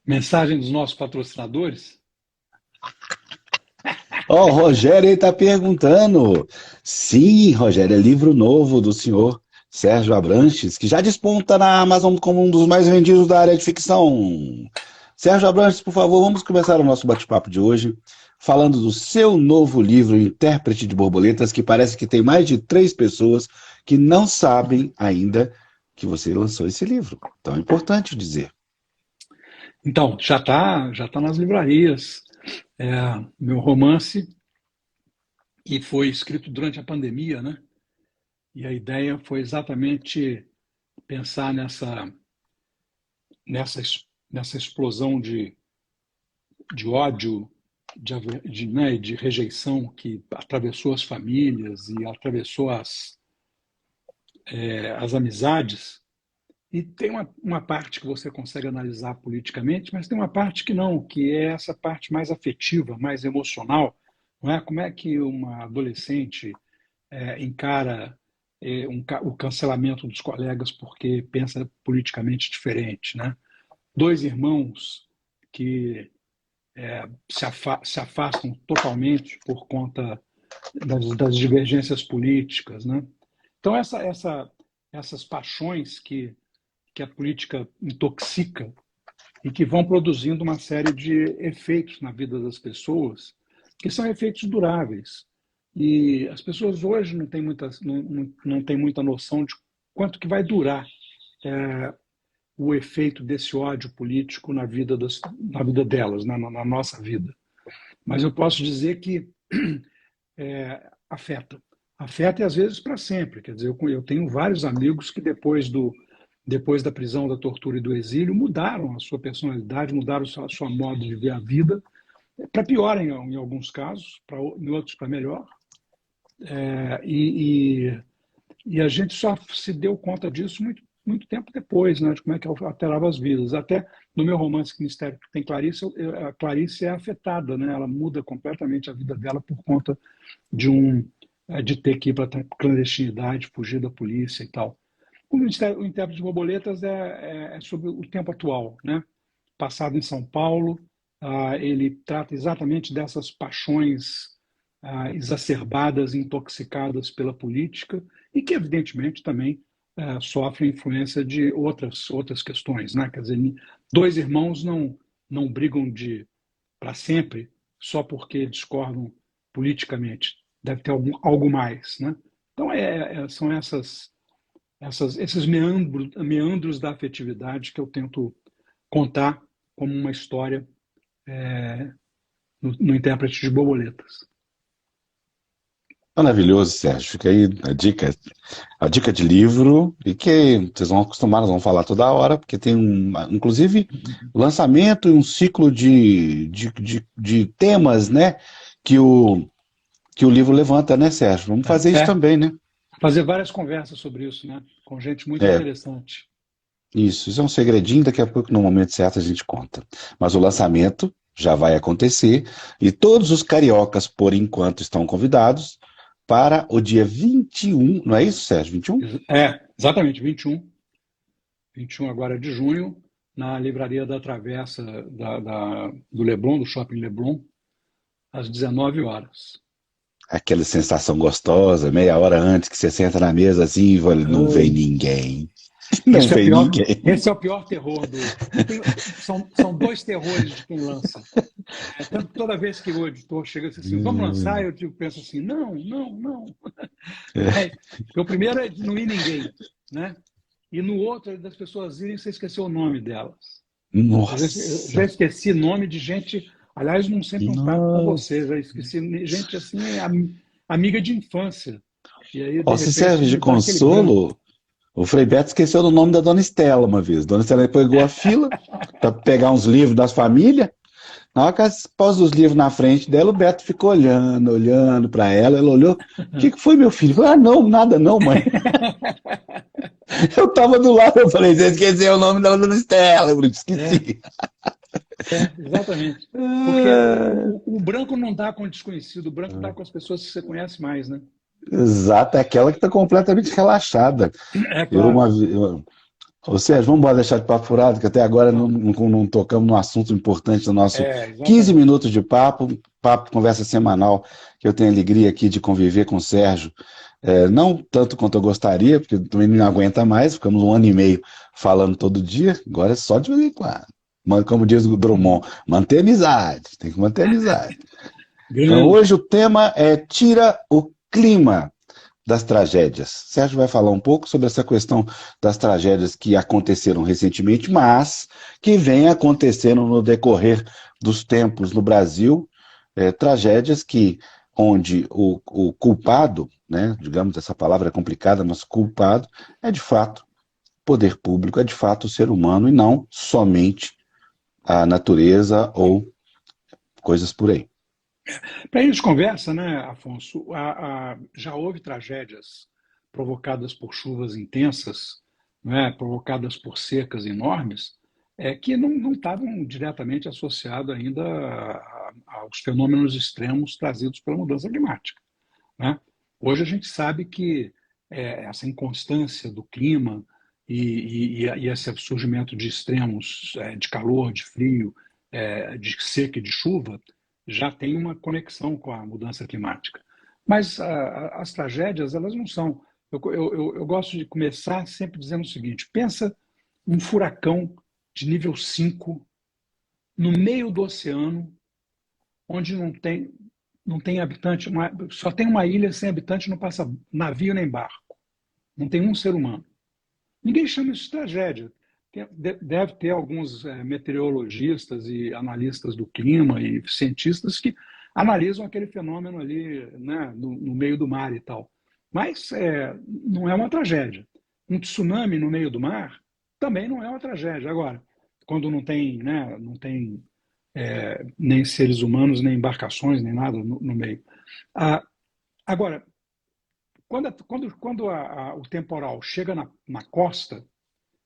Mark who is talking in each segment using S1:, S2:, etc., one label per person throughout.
S1: Mensagem dos nossos patrocinadores?
S2: Ó, o Rogério está perguntando. Sim, Rogério, é livro novo do senhor Sérgio Abranches, que já desponta na Amazon como um dos mais vendidos da área de ficção. Sérgio Abranches, por favor, vamos começar o nosso bate-papo de hoje falando do seu novo livro, Intérprete de Borboletas, que parece que tem mais de 3 pessoas que não sabem ainda que você lançou esse livro. Então é importante dizer.
S1: Então, já tá nas livrarias. É, meu romance, que foi escrito durante a pandemia, né? E a ideia foi exatamente pensar nessa, nessa explosão de ódio, né, de rejeição que atravessou as famílias e atravessou as amizades. E tem uma parte que você consegue analisar politicamente, mas tem uma parte que não, que é essa parte mais afetiva, mais emocional. Não é? Como é que uma adolescente encara o cancelamento dos colegas porque pensa politicamente diferente, né? Dois irmãos que se afastam totalmente por conta das divergências políticas, né? Então essas paixões que a política intoxica e que vão produzindo uma série de efeitos na vida das pessoas que são efeitos duráveis. E as pessoas hoje não têm muita noção de quanto que vai durar o efeito desse ódio político na vida delas, na nossa vida. Mas eu posso dizer que afeta. Afeta e às vezes para sempre. Quer dizer, eu tenho vários amigos que depois da prisão, da tortura e do exílio, mudaram a sua personalidade, mudaram a sua modo de ver a vida, para pior em alguns casos, em outros para melhor. É, e a gente só se deu conta disso muito tempo depois, né, de como é que alterava as vidas. Até no meu romance, Que Mistério que Tem Clarice, a Clarice é afetada, né, ela muda completamente a vida dela por conta de ter que ir para a clandestinidade, fugir da polícia e tal. O Intérprete de Borboletas é sobre o tempo atual, né? Passado em São Paulo, ele trata exatamente dessas paixões exacerbadas, intoxicadas pela política e que, evidentemente, também sofrem influência de outras questões, né? Quer dizer, dois irmãos não brigam para sempre só porque discordam politicamente. Deve ter algo mais, né? Então, são esses meandros da afetividade que eu tento contar como uma história no Intérprete de Borboletas.
S2: Maravilhoso, Sérgio. Fica aí a dica de livro, e que vocês vão acostumar, nós vamos falar toda hora, porque tem inclusive, o lançamento e um ciclo de temas, né, que o livro levanta, né, Sérgio? Vamos fazer isso
S1: É,
S2: também, né?
S1: fazer várias conversas sobre isso, né? Com gente muito
S2: É,
S1: interessante.
S2: isso é um segredinho, daqui a pouco, no momento certo, a gente conta. Mas o lançamento já vai acontecer, e todos os cariocas, por enquanto, estão convidados para o dia 21, não é isso, Sérgio? 21?
S1: Exatamente, 21 agora de junho, na Livraria da Travessa do Leblon, do Shopping Leblon, às 19 horas.
S2: Aquela sensação gostosa, meia hora antes que você senta na mesa assim, e fala, não vem ninguém. Não
S1: Esse é o
S2: vem
S1: pior,
S2: ninguém.
S1: esse é o pior terror do. São dois terrores de quem lança. Toda vez que o editor chega assim, vamos lançar, eu penso assim, não, não, não. Porque o primeiro é não ir ninguém, né? E no outro é das pessoas irem, você esqueceu o nome delas. Eu já
S2: Nossa,
S1: esqueci nome de gente, aliás, não sempre não está com você,
S2: nossa.
S1: já esqueci gente assim, amiga de infância. E aí, de
S2: Ó, se
S1: repente,
S2: serve de
S1: me dá aquele branco.
S2: consolo, o Frei Beto esqueceu do nome da Dona Estela uma vez. Dona Estela pegou a fila para pegar uns livros das famílias. Na hora que ela pôs os livros na frente dela, o Beto ficou olhando para ela. Ela olhou: o que foi, meu filho? Falei, ah, não, nada não, mãe. Eu tava do lado, eu falei, você esqueceu o nome da Dona Estela. Eu falei,
S1: É,
S2: esqueci.
S1: Exatamente. Porque o branco não dá com o desconhecido, o branco dá com as pessoas que você conhece mais, né?
S2: Exato, é aquela que está completamente relaxada.
S1: É
S2: Eu,
S1: claro.
S2: uma, eu, Ô Sérgio, vamos embora deixar de papo furado, que até agora não tocamos no assunto importante do nosso
S1: Exatamente.
S2: 15 minutos de papo, conversa semanal, que eu tenho a alegria aqui de conviver com o Sérgio. Não tanto quanto eu gostaria, porque também não aguenta mais, ficamos um ano e meio falando todo dia, agora é só de vez em quando. Como diz o Drummond, manter amizade, tem que manter amizade. Então
S1: Grande.
S2: hoje o tema é Tira o Clima das tragédias. Sérgio vai falar um pouco sobre essa questão das tragédias que aconteceram recentemente, mas que vem acontecendo no decorrer dos tempos no Brasil, tragédias onde o culpado, né, digamos, essa palavra é complicada, mas culpado é de fato poder público, é de fato o ser humano e não somente a natureza ou coisas por aí.
S1: Para isso de conversa, né, Afonso, já houve tragédias provocadas por chuvas intensas, né, provocadas por secas enormes, que não estavam diretamente associadas ainda aos fenômenos extremos trazidos pela mudança climática, né? Hoje a gente sabe que essa inconstância do clima e esse surgimento de extremos de calor, de frio, de seca e de chuva já tem uma conexão com a mudança climática. Mas as tragédias, elas não são. Eu gosto de começar sempre dizendo o seguinte: pensa um furacão de nível 5 no meio do oceano, onde não tem habitante, só tem uma ilha sem habitante, não passa navio nem barco, não tem um ser humano. Ninguém chama isso de tragédia. Deve ter alguns meteorologistas e analistas do clima e cientistas que analisam aquele fenômeno ali, né, no meio do mar e tal. Mas não é uma tragédia. Um tsunami no meio do mar também não é uma tragédia. Agora, quando não tem, né, não tem nem seres humanos, nem embarcações, nem nada no meio. Ah, agora, quando o temporal chega na costa,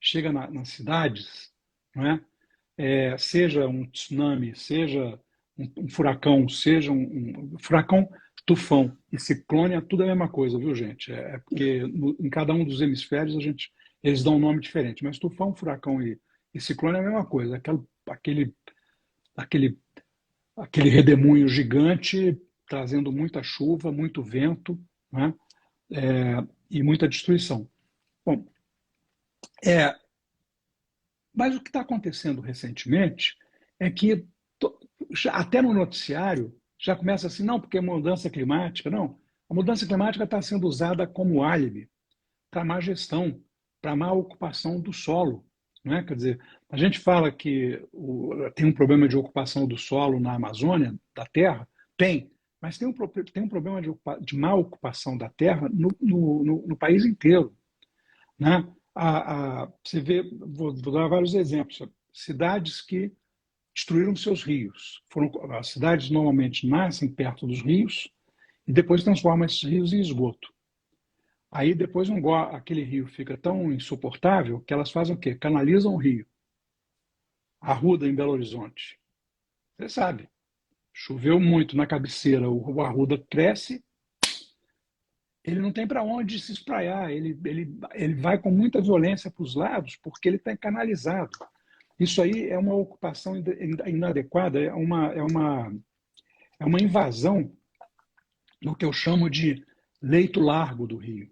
S1: chega nas cidades, não é? Seja um tsunami, seja um furacão, seja um furacão, tufão e ciclone, é tudo a mesma coisa, viu, gente? Porque em cada um dos hemisférios eles dão um nome diferente, mas tufão, furacão e ciclone é a mesma coisa, aquele, aquele redemoinho gigante trazendo muita chuva, muito vento, né? E muita destruição. Bom, é, mas o que está acontecendo recentemente é que até no noticiário já começa assim, não, porque é mudança climática, não. A mudança climática está sendo usada como álibi para má gestão, para má ocupação do solo. Não é? Quer dizer, a gente fala que tem um problema de ocupação do solo na Amazônia, da terra, tem, mas tem um problema de má ocupação da terra no país inteiro. Né? Você vê, vou dar vários exemplos, cidades que destruíram seus rios. As cidades normalmente nascem perto dos rios e depois transformam esses rios em esgoto. Aí depois aquele rio fica tão insuportável que elas fazem o quê? Canalizam o rio. Arruda em Belo Horizonte. Você sabe, choveu muito na cabeceira, o arruda cresce, ele não tem para onde se espraiar, ele vai com muita violência para os lados porque ele está canalizado. Isso aí é uma ocupação inadequada, é uma invasão no que eu chamo de leito largo do rio.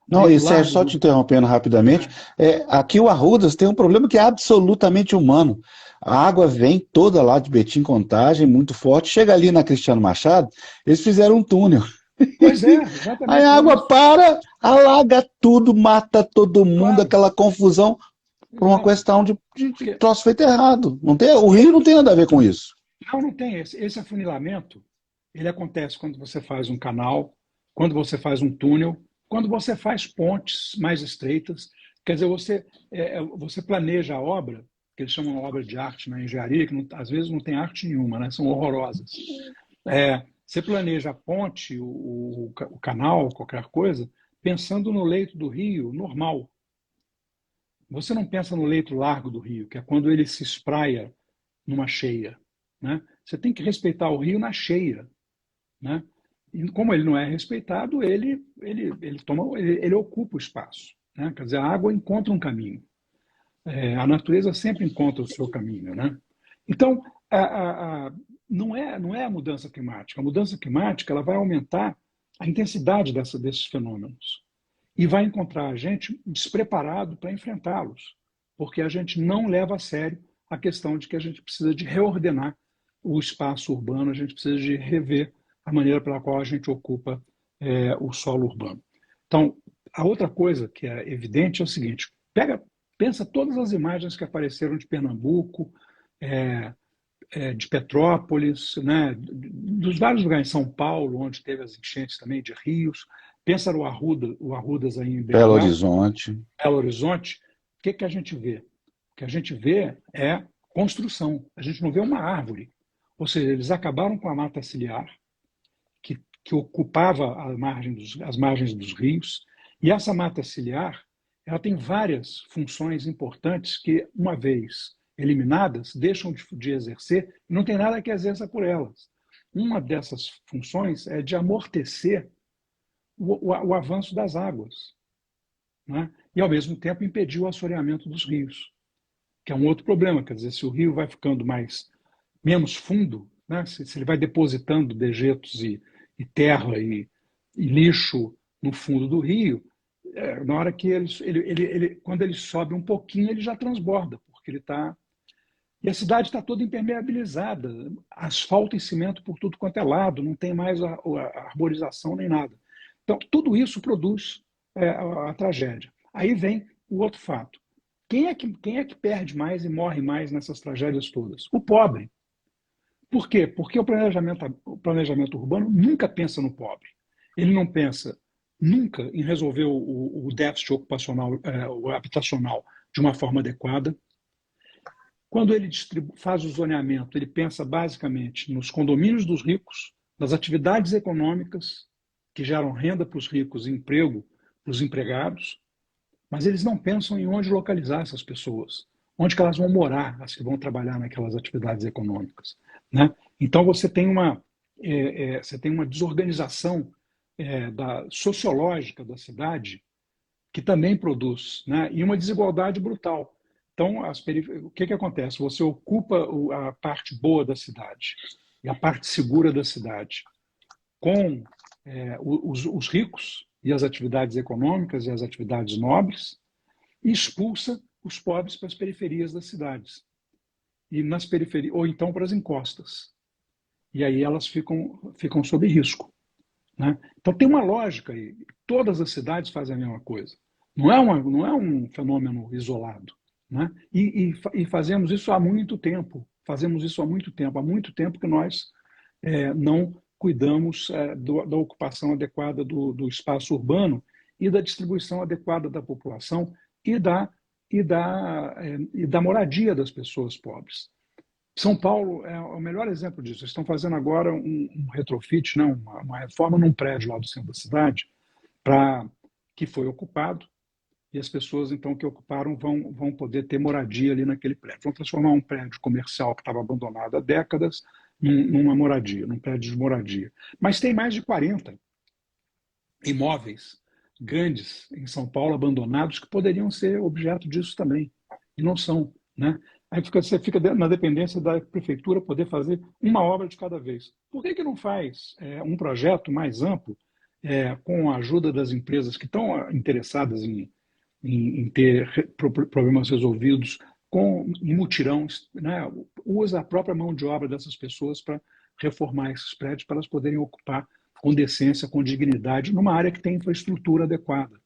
S2: Não, e
S1: Leito
S2: Sérgio,
S1: largo
S2: só te
S1: do.
S2: interrompendo rapidamente,
S1: É,
S2: aqui o Arrudas tem um problema que é absolutamente humano. A água vem toda lá de Betim Contagem, muito forte, chega ali na Cristiano Machado, eles fizeram um túnel.
S1: pois é,
S2: Aí
S1: exatamente
S2: a
S1: por
S2: água
S1: isso.
S2: para, alaga tudo, mata todo mundo,
S1: Claro,
S2: aquela confusão, por uma
S1: não,
S2: questão de
S1: porque
S2: troço feito errado. Não tem, o Rio
S1: é,
S2: não tem nada a ver com isso.
S1: não tem esse afunilamento. Ele acontece quando você faz um canal, quando você faz um túnel, quando você faz pontes mais estreitas. Quer dizer, você planeja a obra, que eles chamam de obra de arte na engenharia, que às vezes não tem arte nenhuma, né? São horrorosas. Você planeja a ponte, o canal, qualquer coisa, pensando no leito do rio normal. Você não pensa no leito largo do rio, que é quando ele se espraia numa cheia, né? Você tem que respeitar o rio na cheia, né? E como ele não é respeitado, ele ocupa o espaço, né? Quer dizer, a água encontra um caminho. A natureza sempre encontra o seu caminho, né? Então, não é a mudança climática. A mudança climática ela vai aumentar a intensidade desses fenômenos e vai encontrar a gente despreparado para enfrentá-los, porque a gente não leva a sério a questão de que a gente precisa de reordenar o espaço urbano, a gente precisa de rever a maneira pela qual a gente ocupa o solo urbano. Então, a outra coisa que é evidente é o seguinte: pensa todas as imagens que apareceram de Pernambuco, de Petrópolis, né, dos vários lugares, em São Paulo, onde teve as enchentes também de rios. Pensa no Arrudas aí em
S2: Belo
S1: BH,
S2: Horizonte.
S1: Belo Horizonte. O que a gente vê? O que a gente vê é construção. A gente não vê uma árvore. Ou seja, eles acabaram com a mata ciliar, que ocupava as margens dos rios, e essa mata ciliar ela tem várias funções importantes que, uma vez eliminadas, deixam de exercer e não tem nada que exerça por elas. Uma dessas funções é de amortecer o avanço das águas, né? E, ao mesmo tempo, impedir o assoreamento dos rios, que é um outro problema. Quer dizer, se o rio vai ficando menos fundo, né? Se ele vai depositando dejetos e terra e lixo no fundo do rio, na hora que quando ele sobe um pouquinho, ele já transborda, porque ele está. E a cidade está toda impermeabilizada, asfalto e cimento por tudo quanto é lado, não tem mais a arborização nem nada. Então, tudo isso produz a tragédia. Aí vem o outro fato. Quem é que perde mais e morre mais nessas tragédias todas? O pobre. Por quê? Porque o planejamento urbano nunca pensa no pobre. Ele não pensa nunca em resolver o déficit ocupacional, o habitacional de uma forma adequada. Quando ele faz o zoneamento, ele pensa basicamente nos condomínios dos ricos, nas atividades econômicas que geram renda para os ricos e emprego para os empregados, mas eles não pensam em onde localizar essas pessoas, onde que elas vão morar, as que vão trabalhar naquelas atividades econômicas, né? Então você tem uma desorganização sociológica da cidade que também produz, né? E uma desigualdade brutal. Então, o que acontece? Você ocupa a parte boa da cidade e a parte segura da cidade com os ricos e as atividades econômicas e as atividades nobres, e expulsa os pobres para as periferias das cidades e nas periferias, ou então para as encostas. E aí elas ficam sob risco, né? Então tem uma lógica aí. Todas as cidades fazem a mesma coisa. Não é um fenômeno isolado, né? E fazemos isso há muito tempo. Fazemos isso há muito tempo. Há muito tempo que nós não cuidamos da ocupação adequada do espaço urbano e da distribuição adequada da população e da moradia das pessoas pobres. São Paulo é o melhor exemplo disso. Eles estão fazendo agora um retrofit, né, uma reforma num prédio lá do centro da cidade, que foi ocupado, e as pessoas então que ocuparam vão poder ter moradia ali naquele prédio. Vão transformar um prédio comercial que estava abandonado há décadas numa moradia, num prédio de moradia. Mas tem mais de 40 imóveis grandes em São Paulo abandonados que poderiam ser objeto disso também, e não são, né? Aí você fica na dependência da prefeitura poder fazer uma obra de cada vez. Por que não faz um projeto mais amplo, com a ajuda das empresas que estão interessadas em ter problemas resolvidos em mutirão, né? Usa a própria mão de obra dessas pessoas para reformar esses prédios, para elas poderem ocupar com decência, com dignidade, numa área que tem infraestrutura adequada,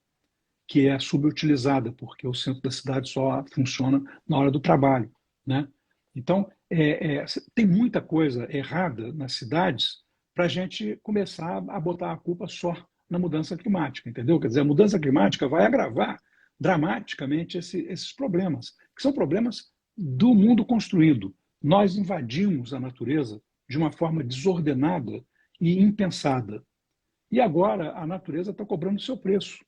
S1: que é subutilizada, porque o centro da cidade só funciona na hora do trabalho, né? Então, tem muita coisa errada nas cidades para a gente começar a botar a culpa só na mudança climática, entendeu? Quer dizer, a mudança climática vai agravar dramaticamente esses problemas, que são problemas do mundo construído. Nós invadimos a natureza de uma forma desordenada e impensada. E agora a natureza está cobrando o seu preço.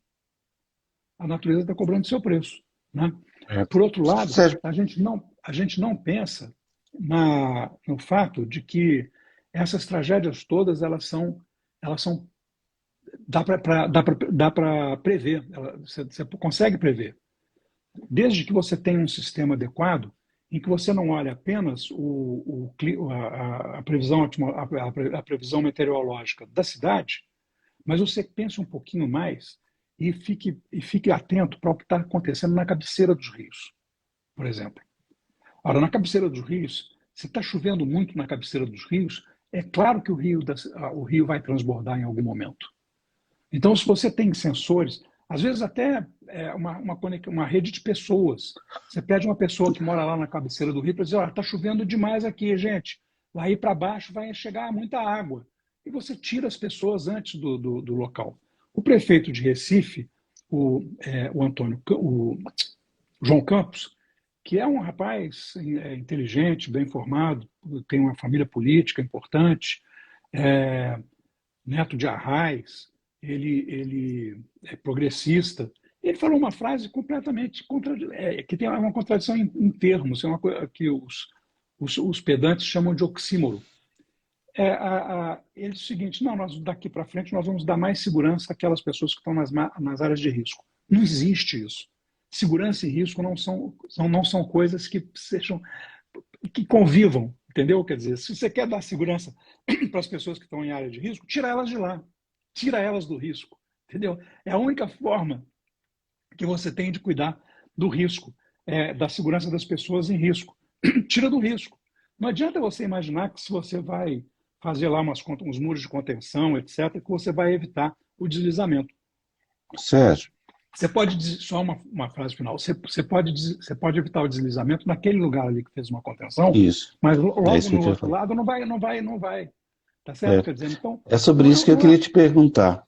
S1: A natureza está cobrando o seu preço, né?
S2: É,
S1: Por outro lado,
S2: Sérgio,
S1: a gente não pensa no fato de que essas tragédias todas elas são dá para prever, você consegue prever, desde que você tenha um sistema adequado em que você não olha apenas a previsão, a previsão meteorológica da cidade, mas você pense um pouquinho mais e fique atento para o que está acontecendo na cabeceira dos rios, por exemplo. Ora, na cabeceira dos rios, se está chovendo muito na cabeceira dos rios, é claro que o rio vai transbordar em algum momento. Então, se você tem sensores, às vezes até uma rede de pessoas. Você pede uma pessoa que mora lá na cabeceira do rio para dizer: olha, está chovendo demais aqui, gente. Aí para baixo vai chegar muita água. E você tira as pessoas antes do local. O prefeito de Recife, o Antônio, o João Campos, que é um rapaz inteligente, bem formado, tem uma família política importante, é, neto de Arraes, ele é progressista. Ele falou uma frase completamente que tem uma contradição em termos, é uma coisa que os pedantes chamam de oxímoro. Ele diz o seguinte: não, nós daqui para frente nós vamos dar mais segurança àquelas pessoas que estão nas áreas de risco. Não existe isso. Segurança e risco não são coisas que convivam, entendeu? Quer dizer, se você quer dar segurança para as pessoas que estão em área de risco, tira elas de lá, tira elas do risco, entendeu? É a única forma que você tem de cuidar do risco, da segurança das pessoas em risco. Tira do risco. Não adianta você imaginar que se você vai fazer lá uns muros de contenção, etc., que você vai evitar o deslizamento.
S2: Sérgio,
S1: Você pode, só uma frase final, você pode evitar o deslizamento naquele lugar ali que fez uma contenção,
S2: isso.
S1: mas
S2: É
S1: logo
S2: isso que eu
S1: no
S2: queria
S1: outro
S2: falar.
S1: lado não vai, tá certo?
S2: É,
S1: Quer dizer, então,
S2: é sobre
S1: não é,
S2: isso que eu
S1: não é,
S2: queria te perguntar.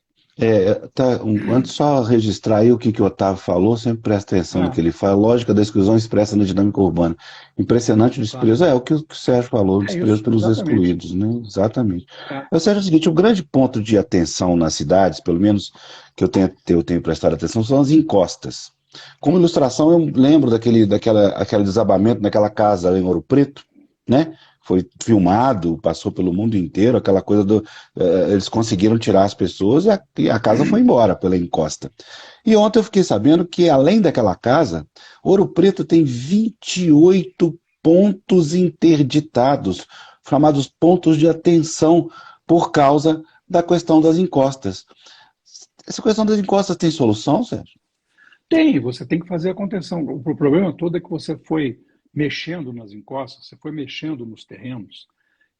S2: Antes só registrar aí o que o Otávio falou, sempre presta atenção no que
S1: ah,
S2: ele fala. Lógica da exclusão expressa na dinâmica urbana. Impressionante o
S1: claro,
S2: desprezo. É o que o Sérgio falou, o
S1: é
S2: desprezo
S1: isso,
S2: pelos
S1: exatamente.
S2: excluídos, né? Exatamente.
S1: É,
S2: Sérgio, é o seguinte, o grande ponto de atenção nas cidades, pelo menos que eu tenho prestado atenção, são as encostas. Como ilustração, eu lembro aquele desabamento naquela casa em Ouro Preto, né? Foi filmado, passou pelo mundo inteiro, aquela coisa eles conseguiram tirar as pessoas e a casa foi embora pela encosta. E ontem eu fiquei sabendo que, além daquela casa, Ouro Preto tem 28 pontos interditados, chamados pontos de atenção, por causa da questão das encostas. Essa questão das encostas tem solução, Sérgio?
S1: você tem que fazer a contenção. O problema todo é que você foi mexendo nas encostas, você foi mexendo nos terrenos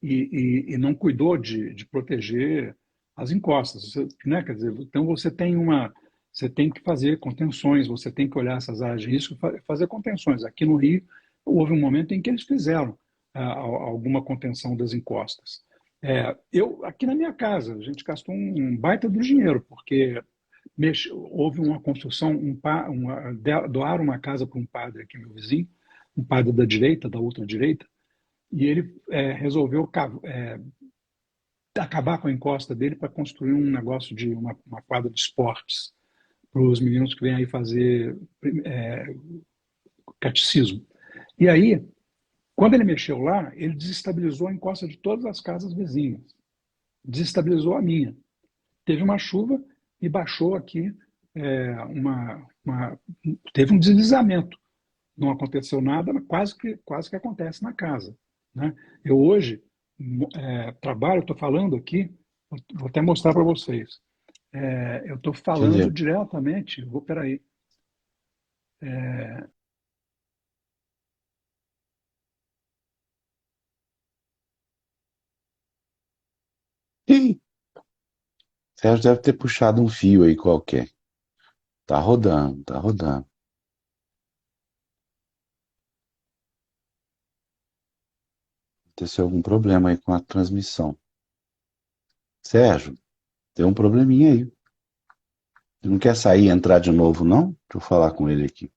S1: e não cuidou de proteger as encostas, né? Quer dizer, então você tem que fazer contenções, você tem que olhar essas áreas de risco e fazer contenções. Aqui no Rio, houve um momento em que eles fizeram alguma contenção das encostas. Aqui na minha casa, a gente gastou um baita do dinheiro, porque houve uma construção, doaram uma casa para um padre aqui, meu vizinho, um padre da direita, da ultradireita, e ele resolveu acabar com a encosta dele para construir um negócio de uma quadra de esportes para os meninos que vêm aí fazer catecismo. E aí, quando ele mexeu lá, ele desestabilizou a encosta de todas as casas vizinhas, desestabilizou a minha. Teve uma chuva e baixou aqui, teve um deslizamento. Não aconteceu nada, mas quase que acontece na casa, né? Eu hoje trabalho, estou falando aqui, vou até mostrar para vocês. Eu estou
S2: Deixa eu
S1: falando
S2: ver.
S1: diretamente, peraí.
S2: Ih, Sérgio deve ter puxado um fio aí qualquer. Tá rodando, tá rodando. Aconteceu algum problema aí com a transmissão. Sérgio, tem um probleminha aí. Você não quer sair e entrar de novo, não? Deixa eu falar com ele aqui.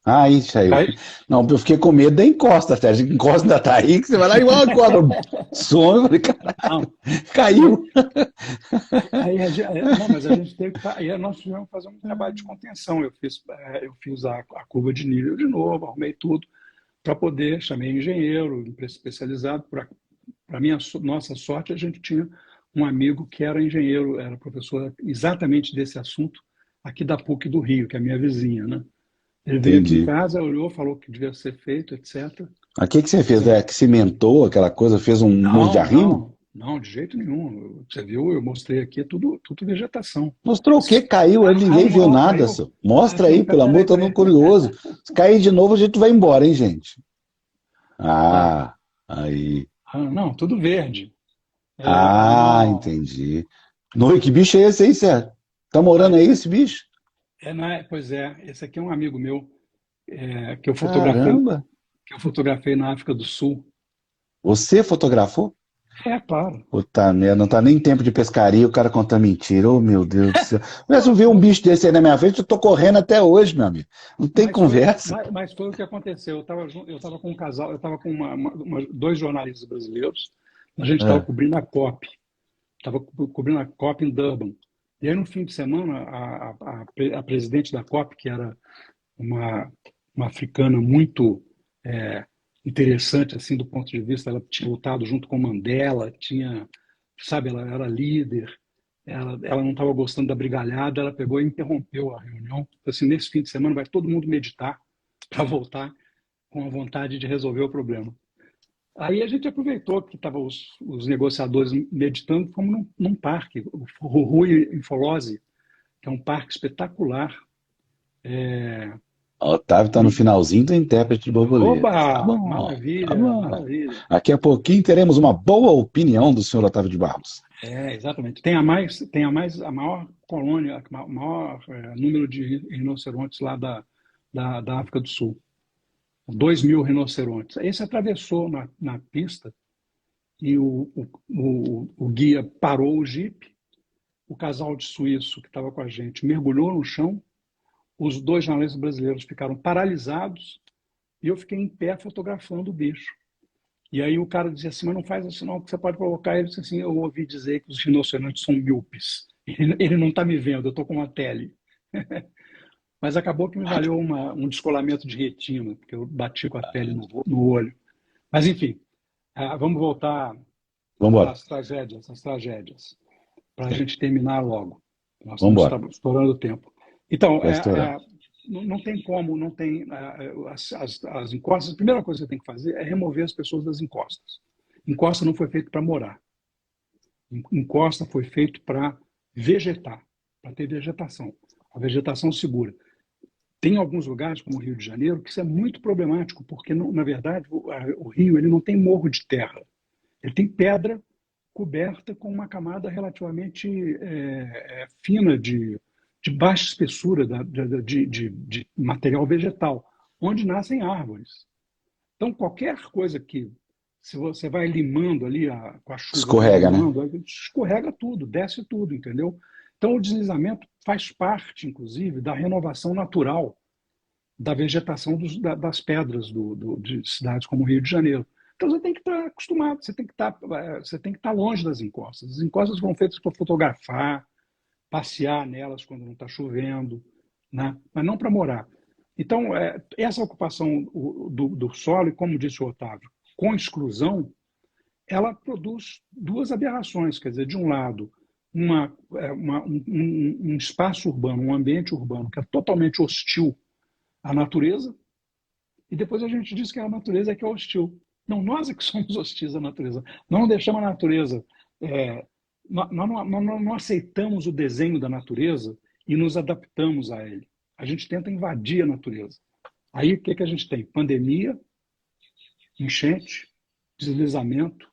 S2: Ah, aí, saiu.
S1: Cai...
S2: Não, eu fiquei com medo da encosta, até. A encosta ainda tá aí, que você vai lá igual agora. Some, eu falei, cara,
S1: Não, aí,
S2: caiu.
S1: não, mas a gente teve que. Aí nós tivemos que fazer um trabalho de contenção. Eu fiz a curva de nível de novo, arrumei tudo para poder. Chamei engenheiro especializado. Para minha nossa sorte, a gente tinha um amigo que era engenheiro, era professor exatamente desse assunto aqui da PUC do Rio, que é a minha vizinha, né? Ele veio aqui em
S2: Entendi.
S1: casa, olhou, falou que devia ser feito, etc.
S2: Mas o que que você fez?
S1: Fizemos.
S2: É, que cimentou aquela coisa, fez um muro de
S1: Não,
S2: arrimo?
S1: não, não, de jeito nenhum. Você viu, eu mostrei aqui, é tudo vegetação.
S2: Mostrou o quê? Caiu, ele
S1: Ah,
S2: ninguém
S1: não
S2: viu
S1: mostra
S2: nada,
S1: eu?
S2: só. Mostra
S1: Então,
S2: aí, pelo amor,
S1: peraí,
S2: tô no
S1: peraí.
S2: curioso. Se cair de novo, a gente vai embora, hein, gente?
S1: Tá.
S2: Ah, aí.
S1: Não, tudo verde.
S2: Ah,
S1: Não.
S2: entendi. Não, que bicho é esse aí, Sérgio? Tá
S1: Ah,
S2: morando aí esse bicho?
S1: pois é, esse aqui é um amigo meu que eu fotografei,
S2: Caramba!
S1: na África do Sul.
S2: Você fotografou?
S1: Claro.
S2: Puta merda, não tá nem tempo de pescaria, o cara conta mentira. Oh, meu Deus do céu. Se eu ver um bicho desse aí na minha frente, eu tô correndo até hoje, meu amigo. Não tem
S1: Mas foi,
S2: conversa.
S1: mas foi o que aconteceu. Eu estava com um casal, eu estava com dois jornalistas brasileiros. A gente estava
S2: É.
S1: cobrindo a COP. Estava cobrindo a COP em Durban. E aí, no fim de semana, a presidente da COP, que era uma, uma africana muito é, interessante, assim, do ponto de vista, ela tinha lutado junto com Mandela, sabe, ela era líder, ela não estava gostando da brigalhada, ela pegou e interrompeu a reunião. Falou assim, nesse fim de semana vai todo mundo meditar para voltar com a vontade de resolver o problema. Aí a gente aproveitou que estavam os negociadores meditando, fomos num parque, o Rui Infolose, que é um parque espetacular. É,
S2: O Otávio tá no
S1: e,
S2: finalzinho do intérprete de borboletas. Tá
S1: oba!
S2: bom, tá
S1: Maravilha,
S2: bom.
S1: maravilha.
S2: Daqui a pouquinho teremos uma boa opinião do senhor Otávio de Barros.
S1: Exatamente. A maior colônia, o maior número de rinocerontes lá da África do Sul. 2.000 rinocerontes. Esse atravessou na pista e o guia parou o jipe, o casal de suíço que estava com a gente mergulhou no chão, os dois jornalistas brasileiros ficaram paralisados e eu fiquei em pé fotografando o bicho. E aí o cara dizia assim, mas não faz assim não, porque você pode provocar. Ele disse assim, eu ouvi dizer que os rinocerontes são míopes. Ele não está me vendo, eu estou com uma tele. Mas acabou que me valeu um descolamento de retina, porque eu bati com a tele no olho. Mas enfim, vamos voltar
S2: Vamos embora.
S1: às tragédias, para a gente terminar logo. Nós
S2: Vamos
S1: estamos
S2: embora.
S1: estourando o tempo. Então,
S2: Vai estourar.
S1: não tem como, não tem as encostas. A primeira coisa que você tem que fazer é remover as pessoas das encostas. Encosta não foi feito para morar. Encosta foi feito para vegetar, para ter vegetação, a vegetação segura. Tem alguns lugares, como o Rio de Janeiro, que isso é muito problemático, porque, na verdade, o rio ele não tem morro de terra. Ele tem pedra coberta com uma camada relativamente fina de baixa espessura de material vegetal, onde nascem árvores. Então, qualquer coisa se você vai limando ali, com a chuva, vai
S2: Escorrega, né?
S1: limando, escorrega tudo, desce tudo, entendeu? Então, o deslizamento faz parte, inclusive, da renovação natural da vegetação das pedras de cidades como o Rio de Janeiro. Então, você tem que estar acostumado, você tem que estar longe das encostas. As encostas foram feitas para fotografar, passear nelas quando não está chovendo, né? Mas não para morar. Então, essa ocupação do solo, e como disse o Otávio, com exclusão, ela produz duas aberrações. Quer dizer, de um lado, um espaço urbano, um ambiente urbano que é totalmente hostil à natureza, e depois a gente diz que a natureza é que é hostil. Não, nós é que somos hostis à natureza. Nós não deixamos a natureza. Nós não aceitamos o desenho da natureza e nos adaptamos a ele. A gente tenta invadir a natureza. Aí o que a gente tem? Pandemia, enchente, deslizamento,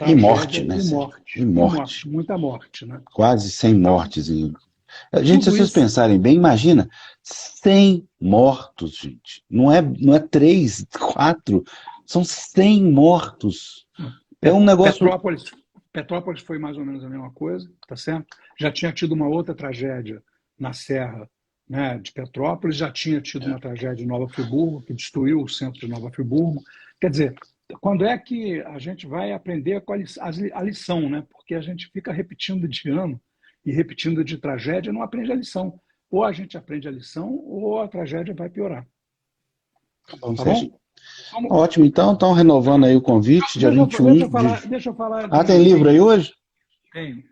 S2: E morte,
S1: tragédia
S2: né,
S1: e
S2: Sérgio? E
S1: morte. E
S2: morte.
S1: morte, muita morte, né?
S2: Quase 100
S1: Então,
S2: mortes. Gente, se
S1: tudo
S2: vocês
S1: isso.
S2: pensarem bem, imagina, 100 mortos, gente. Não é 3, 4, são 100 mortos. É um negócio.
S1: Petrópolis, Petrópolis foi mais ou menos a mesma coisa, tá certo? Já tinha tido uma outra tragédia na Serra, né, de Petrópolis, já tinha tido uma tragédia em Nova Friburgo, que destruiu o centro de Nova Friburgo. Quer dizer, quando é que a gente vai aprender a lição, né? Porque a gente fica repetindo de ano e repetindo de tragédia e não aprende a lição. Ou a gente aprende a lição ou a tragédia vai piorar.
S2: Bom,
S1: Tá bom?
S2: ótimo, então, estão renovando aí o convite, dia 21
S1: Deixa eu falar
S2: Ah, tem livro aí hoje?
S1: Tem.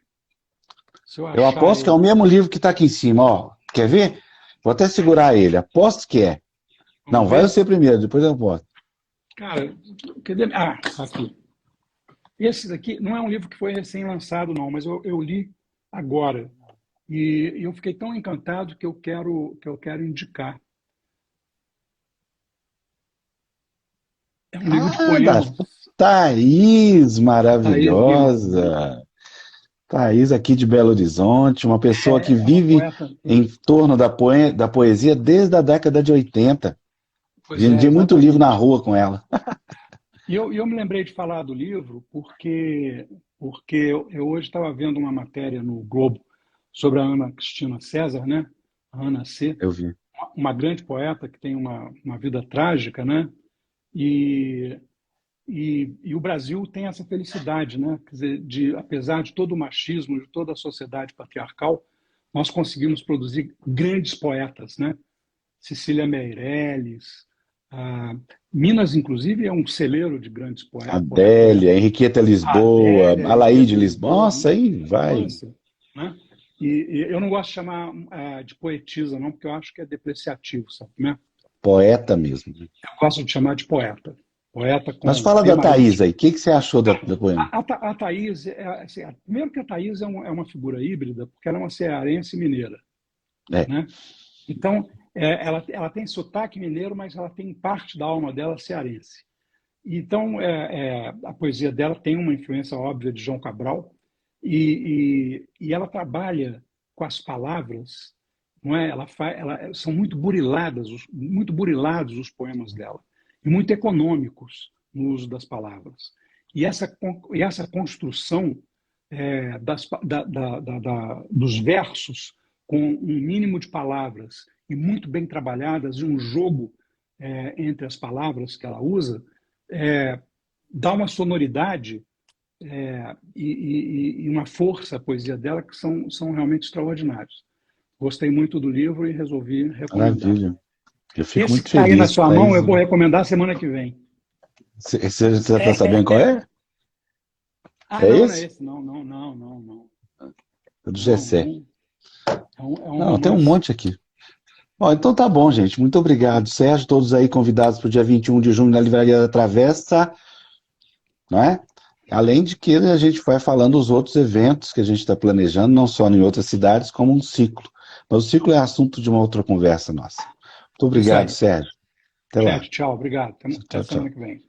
S2: Eu aposto que é o mesmo livro que está aqui em cima, ó. Quer ver? Vou até segurar ele, aposto que é. Não, vai você primeiro, depois eu aposto.
S1: Cara, cadê? Ah, aqui. Esse daqui não é um livro que foi recém-lançado, não, mas eu li agora. E eu fiquei tão encantado que eu quero indicar. É um livro de poemas.
S2: Thaís, maravilhosa. Thaís aqui de Belo Horizonte, uma pessoa que vive em torno da poesia desde a década de 80. Vendi muito livro na rua com ela.
S1: E eu me lembrei de falar do livro porque eu hoje estava vendo uma matéria no Globo sobre a Ana Cristina César, né? A Ana C.
S2: Eu vi.
S1: Uma grande poeta que tem uma vida trágica, né? E o Brasil tem essa felicidade, né? Quer dizer, apesar de todo o machismo, de toda a sociedade patriarcal, nós conseguimos produzir grandes poetas, né? Cecília Meirelles, Minas, inclusive, é um celeiro de grandes poetas.
S2: Adélia, Henriqueta Lisboa, Alaíde Lisboa, nossa, aí vai.
S1: Nossa, né? E eu não gosto de chamar de poetisa, não, porque eu acho que é depreciativo, sabe? Né?
S2: Poeta mesmo.
S1: Eu gosto de chamar de poeta.
S2: Mas fala da Thaís aí, o que você achou da poema?
S1: A Thaís, assim, primeiro que a Thaís é uma figura híbrida, porque ela é uma cearense mineira. Né? Então, ela tem sotaque mineiro, mas ela tem parte da alma dela cearense. Então, a poesia dela tem uma influência óbvia de João Cabral, e ela trabalha com as palavras, não é? São muito burilados os poemas dela, e muito econômicos no uso das palavras. E essa construção dos versos com um mínimo de palavras e muito bem trabalhadas, e um jogo entre as palavras que ela usa, dá uma sonoridade e uma força à poesia dela que são realmente extraordinários. Gostei muito do livro e resolvi recomendar.
S2: Maravilha. Eu fico
S1: Esse
S2: muito
S1: que está
S2: feliz.
S1: aí na sua mão, eu vou recomendar semana que vem.
S2: Você está sabendo qual é?
S1: Não é esse? Não.
S2: É do Gessé. Não, tem um monte aqui. Bom, então tá bom, gente. Muito obrigado, Sérgio. Todos aí convidados para o dia 21 de junho na Livraria da Travessa. Não é? Além de que a gente vai falando os outros eventos que a gente está planejando, não só em outras cidades, como um ciclo. Mas o ciclo é assunto de uma outra conversa nossa. Muito obrigado, Sérgio. Até lá.
S1: Tchau, obrigado. Até semana que vem.